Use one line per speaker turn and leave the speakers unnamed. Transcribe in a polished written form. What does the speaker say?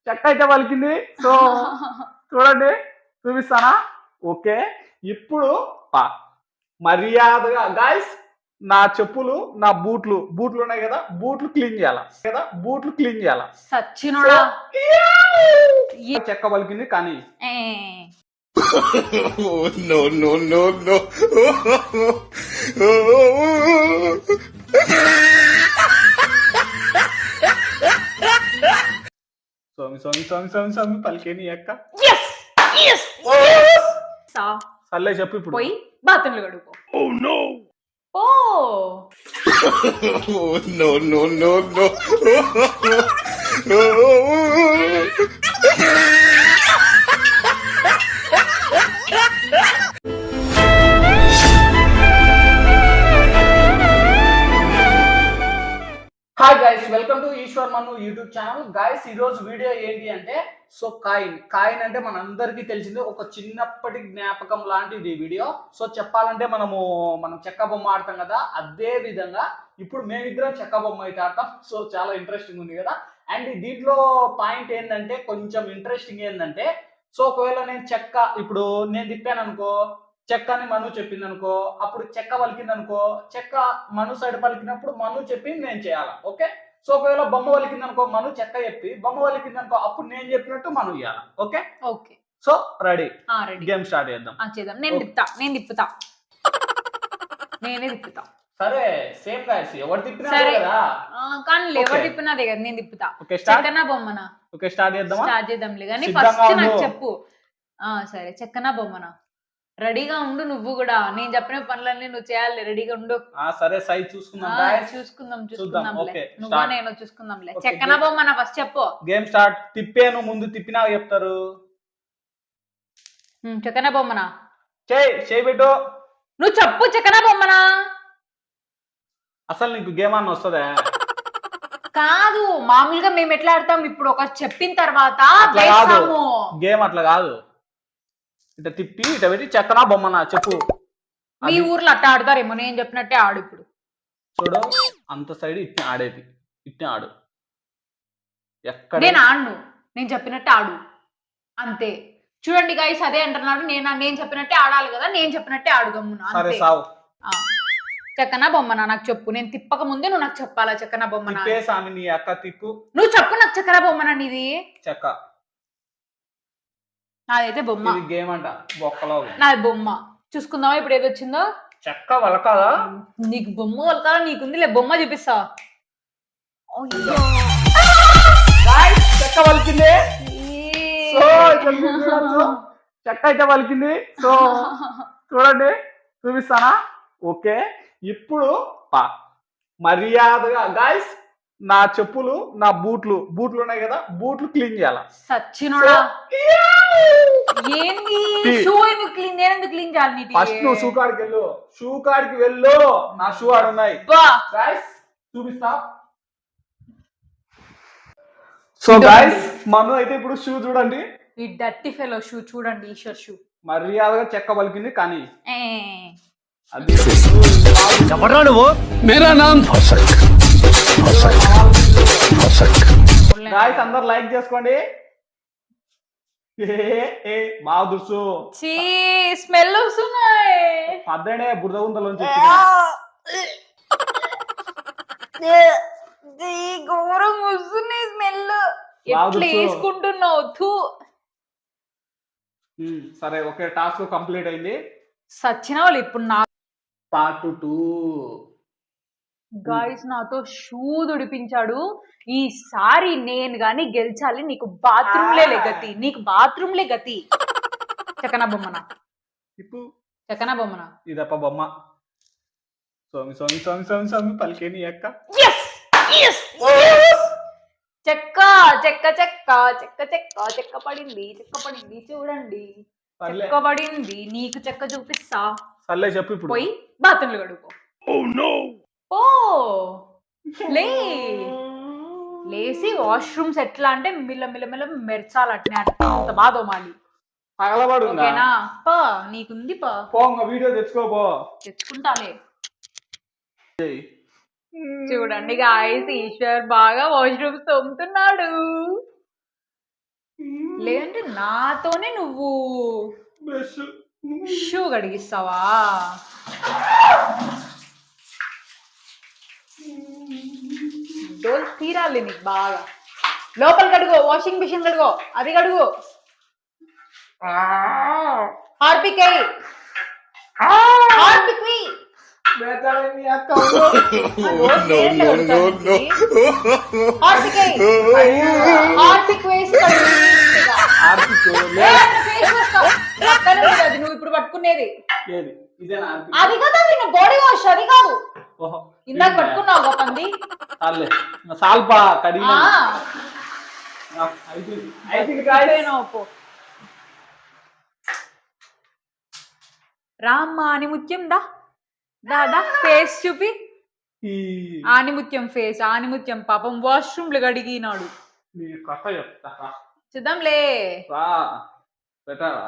చెక్క అయితే పలికింది. సో చూడండి, చూపిస్తానా? ఓకే. ఇప్పుడు మర్యాదగా గాయ్స్, నా చెప్పులు, నా బూట్లు ఉన్నాయి కదా, బూట్లు క్లీన్ చేయాలా.
సచ్చినోడా
చెక్క పలికింది కానీ
no, no, no, no.
స్వామి పలికేని అక్క. సర్లే చెప్పు ఇప్పుడు.
పోయి బాత్రూంలో గడుపు. ఓ
no, no, no, no.
Hi guys, welcome to Eshwar Manu YouTube channel. Guys, ఈ రోజు వీడియో ఏంటి అంటే, సో కాయిన్ అంటే మనందరికీ తెలిసింది, ఒక చిన్నప్పటి జ్ఞాపకం లాంటిది ఈ వీడియో. సో చెప్పాలంటే మనం చెక్క బొమ్మ ఆడతాం కదా, అదే విధంగా ఇప్పుడు మేమిద్దరం చెక్క బొమ్మ అయితే ఆడతాం. సో చాలా ఇంట్రెస్టింగ్ ఉంది కదా. అండ్ దీంట్లో పాయింట్ ఏంటంటే, కొంచెం ఇంట్రెస్టింగ్ ఏంటంటే, సో ఒకవేళ ఇప్పుడు నేను తిప్పాను అనుకో, చెక్క అని మను చెప్పింది అనుకో, అప్పుడు చెక్క పలికింది అనుకో, చెక్క మను సైడ్ పలికినప్పుడు మను చెప్పింది నేను చేయాలా. ఓకే. సో ఒకవేళ బొమ్మ పలికింది అనుకో, మను చెక్క చెప్పి బొమ్మ పలికింది అనుకో, అప్పుడు నేను చెప్పినట్టు మను ఇవ్వాలా. Okay
okay.
So ready, game start చేద్దాం.
నేను తిప్పుతా. నేనే తిప్పుతా.
సరే, సేమ్ గాయస్, ఎవరు తిప్పినా కదా.
కానీ ఎవరు తిప్పినదే కదా, నేను తిప్పుతా.
Okay, start.
చెక్కనా బొమ్మనా?
ఓకే, స్టార్ట్
చేద్దాంలే కానీ ఫస్ట్ నాకు చెప్పు. సరే, చెక్కనా బొమ్మనా? రెడీగా ఉండు. నువ్వు కూడా నేను చెప్పిన పనులన్నీ నువ్వు చేయాలి. రెడీగా ఉండు.
సరే, సైజ్ చూసుకుందాం.
నువ్వు నేను చూసుకుందాంలే. చెక్కనా బొమ్మనా ఫస్ట్ చెప్పు.
Game start. తిప్పాను, ముందు తిప్పినా చెప్తారు.
చెక్కనా బొమ్మనా?
చేయి పెట్టు.
నువ్వు చెప్పు. చెక్కనా బొమ్మనా?
అసలు నీకు గేమ్ అన్న వస్తుందా?
కాదు, మామూలుగా మేము ఎట్లా ఆడతాం, ఇప్పుడు ఒక చెప్పిన తర్వాత
గేమ్ అట్లా కాదు. ఇట తిప్పి ఇట పెట్టి చెక్కనా బొమ్మనా చెప్పు.
మీ ఊర్లో అట్ట ఆడతారేమో, నేను చెప్పినట్టే ఆడు. ఇప్పుడు
చూడు, అంత సైడ్ ఇట్నే ఆడేది, ఇట్నే ఆడు. ఎక్కడ
నేను ఆడను, నేను చెప్పినట్టే ఆడు అంతే. చూడండి గైస్, అదే అంటున్నారు. నేను చెప్పినట్టే ఆడాలి కదా, నేను చెప్పినట్టే ఆడు గమ్మున.
సరే, సావు.
చెక్కనా బొమ్మనా నాకు చెప్పు. నేను తిప్పక ముందే నువ్వు నాకు చెప్పాలా చెక్కనా బొమ్మనా.
సామి, నీ అక్క తిప్పు.
నువ్వు చెప్పు నాకు. చెక్కనా బొమ్మనా నీది?
చెక్క.
నాదైతే బొమ్మ.
గేమ్ అంట బొక్కలో.
నాది బొమ్మ. చూసుకుందామా ఇప్పుడు ఏది వచ్చిందో.
చెక్క వలకాలా?
నీకు బొమ్మ వలకాలా? నీకుందిలే, బొమ్మ చూపిస్తా.
చెక్క వలికింది. చెక్క అయితే వలికింది. సో చూడండి, చూపిస్తానా? ఓకే. ఇప్పుడు మర్యాదగా గాయస్, నా చెప్పులు, నా బూట్లు ఉన్నాయి కదా, బూట్లు క్లీన్ చేయాలా.
సచ్చినోడా ఏంది? షూ ఎందుకు క్లీన్? నేను ఎందుకు క్లీన్ చేయాలి?
ఫస్ట్ నువ్వు షూ కాడికి వెళ్ళు. నా షూ ఆడున్నాయి గాయస్, చూపిస్తా. సో గాయస్, మను అయితే ఇప్పుడు షూ చూడండి.
ఈ డర్టీ ఫెలో షూ చూడండి. ఈశ్వర్ షూ
మర్యాదగా చెక్క పలికింది కానీ గాయస్, అందరు లైక్ చేసుకోండి. బాగా దుర్సు
స్మెల్ వస్తున్నాయి.
పద్దనే బురద గుంతలోంచి
ఘోరం వస్తున్నాయి స్మెల్. ఎట్లా వేసుకుంటున్నావు?
సరే, ఓకే, టాస్క్ కంప్లీట్ అయింది.
సచిన వాళ్ళు ఇప్పుడు నా
పార్ట్ 2.
గాయస్, నాతో షూ దుడిపించాడు. ఈసారి నేను గాని గెలిచాలి. నీకు బాత్రూమ్ లే గతి. చెక్కనా బొమ్మనా? చెక్కనా బొమ్మనా?
ఇదప్ప బొమ్మ. స్వామి పలికేని అక్క.
చెక్క చెక్క చెక్క చెక్క చెక్క చెక్క పడింది. చూడండి, చెక్క పడింది. నీకు చెక్క చూపిస్తా.
సర్లే చెప్పు ఇప్పుడు.
పోయి బాత్రూంలో గడుపు. లేసి వాష్రూమ్స్ ఎట్లా అంటే మిల్ల మెరచాలి. అట్నే అంత బాగా దోమాలి. ఓకేనా? నీకుంది
వీడియో
తెచ్చుకుంటాలే. చూడండి గాయస్, ఈశ్వర్ బాగా వాష్రూమ్స్ తోముతున్నాడు. లేదంటే నాతోనే నువ్వు
బ్రష్
షూ కడిగిస్తావా? డోల్ తీరాలి నీకు బాగా. లోపల కడుగు, వాషింగ్ మిషన్ కడుగు, అది కడుగు. హార్పిక్ అయ్యి, హార్పిక్ వెయ్యి.
బేతాళిని అక్క
No, no, no, no.
Harpic అయ్యి, హార్పిక్ వేసి కడుగు నీట్గా.
ఆర్పిక్
లేదంటే face wash తో. పక్కనే ఉంది అది నువ్వు ఇప్పుడు పట్టుకునేది.
ఏది ఇదేనా ఆర్పిక్?
అది కదా నిన్న బాడీ వాష్, అది కాదు.
ఓహో
ఇందాక పట్టుకున్నావు ఒక పంది.
చాలే సాల్పా కడిగిన
ఆ,
అయితే
కాయలేనో పో. రామ్మా ఆనిముత్యం దా దాదా ఫేస్ చూపి. ఆనిముత్యం ఫేస్, ఆనిముత్యం పాపం వాష్రూమ్లు కడిగినాడు.
నీ కథ చెప్తా
చూద్దాంలే.
రా పెట్టారా